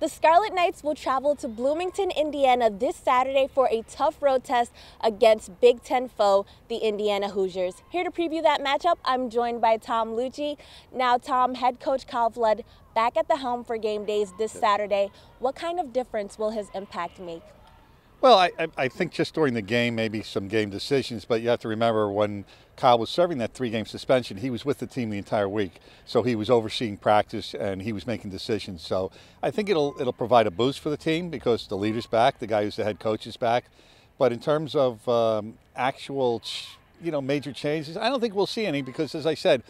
The Scarlet Knights will travel to Bloomington, Indiana this Saturday for a tough road test against Big Ten foe, the Indiana Hoosiers. Here to preview that matchup, I'm joined by Tom Luicci. Now, Tom, head coach Kyle Flood back at the helm for game days this Saturday. What kind of difference will his impact make? Well, I think just during the game, maybe some game decisions, but you have to remember when Kyle was serving that 3-game suspension, he was with the team the entire week. So he was overseeing practice and he was making decisions. So I think it'll provide a boost for the team because the leader's back, the guy who's the head coach is back. But in terms of actual, major changes, I don't think we'll see any because, as I said,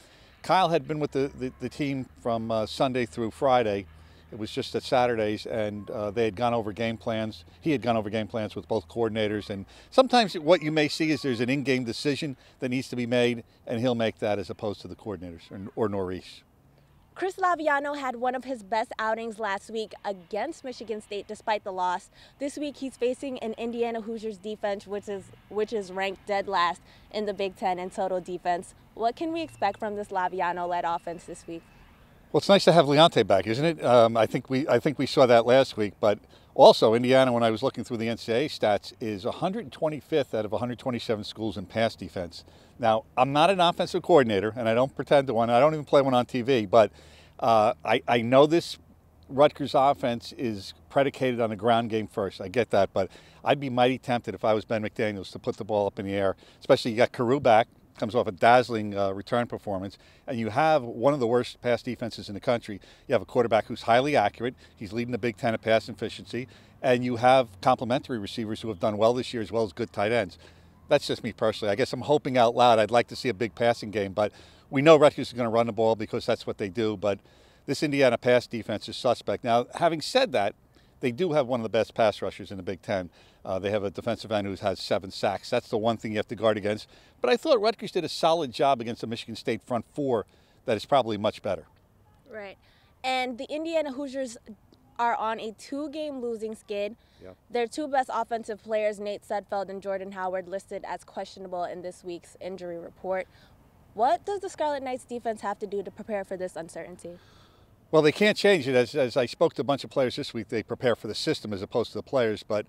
Kyle had been with the team from Sunday through Friday. It was just at Saturdays, and they had gone over game plans. He had gone over game plans with both coordinators, and sometimes what you may see is there's an in-game decision that needs to be made, and he'll make that as opposed to the coordinators or Norris. Chris Laviano had one of his best outings last week against Michigan State despite the loss. This week he's facing an Indiana Hoosiers defense which is ranked dead last in the Big Ten in total defense. What can we expect from this Laviano-led offense this week? Well, it's nice to have Leonte back, isn't it? I think we saw that last week, but also Indiana, when I was looking through the NCAA stats, is 125th out of 127 schools in pass defense. Now, I'm not an offensive coordinator, and I don't pretend to one. I don't even play one on TV, but I know this Rutgers offense is predicated on the ground game first. I get that, but I'd be mighty tempted if I was Ben McDaniels to put the ball up in the air, especially you got Carew back. Comes off a dazzling return performance, and you have one of the worst pass defenses in the country. You have a quarterback who's highly accurate. He's leading the Big Ten at pass efficiency, and you have complementary receivers who have done well this year as well as good tight ends. That's just me personally. I guess I'm hoping out loud. I'd like to see a big passing game, but we know Rutgers is going to run the ball because that's what they do, but this Indiana pass defense is suspect. Now, having said that, they do have one of the best pass rushers in the Big Ten. They have a defensive end who has 7 sacks. That's the one thing you have to guard against. But I thought Rutgers did a solid job against the Michigan State front four that is probably much better. Right. And the Indiana Hoosiers are on a 2-game losing skid. Yep. Their 2 best offensive players, Nate Sudfeld and Jordan Howard, listed as questionable in this week's injury report. What does the Scarlet Knights defense have to do to prepare for this uncertainty? Well, they can't change it. As I spoke to a bunch of players this week, they prepare for the system as opposed to the players. But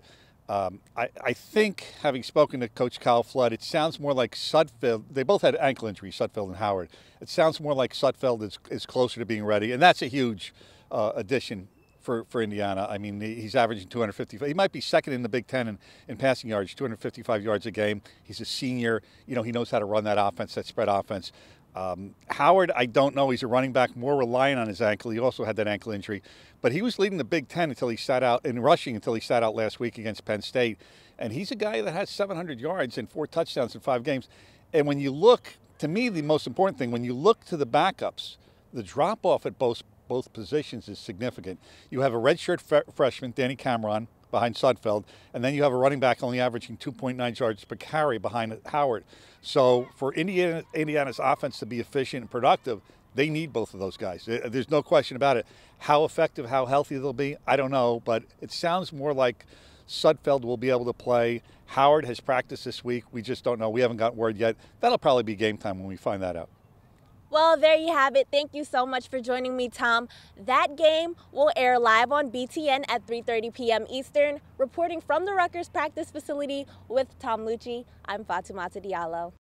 I think, having spoken to Coach Kyle Flood, it sounds more like Sudfeld. They both had ankle injuries, Sudfeld and Howard. It sounds more like Sudfeld is closer to being ready, and that's a huge addition for Indiana. I mean, he's averaging 255. He might be second in the Big Ten in passing yards, 255 yards a game. He's a senior. He knows how to run that offense, that spread offense. Howard, I don't know. He's a running back, more reliant on his ankle. He also had that ankle injury. But he was leading the Big Ten until he sat out, in rushing until he sat out last week against Penn State. And he's a guy that has 700 yards and 4 touchdowns in 5 games. And when you look, to me, the most important thing, when you look to the backups, the drop-off at both positions is significant. You have a redshirt freshman, Danny Cameron, behind Sudfeld, and then you have a running back only averaging 2.9 yards per carry behind Howard. So for Indiana's offense to be efficient and productive, they need both of those guys. There's no question about it. How effective, how healthy they'll be, I don't know, but it sounds more like Sudfeld will be able to play. Howard has practiced this week. We just don't know. We haven't got word yet. That'll probably be game time when we find that out. Well, there you have it. Thank you so much for joining me, Tom. That game will air live on BTN at 3:30 p.m. Eastern. Reporting from the Rutgers practice facility with Tom Luicci, I'm Fatoumata Diallo.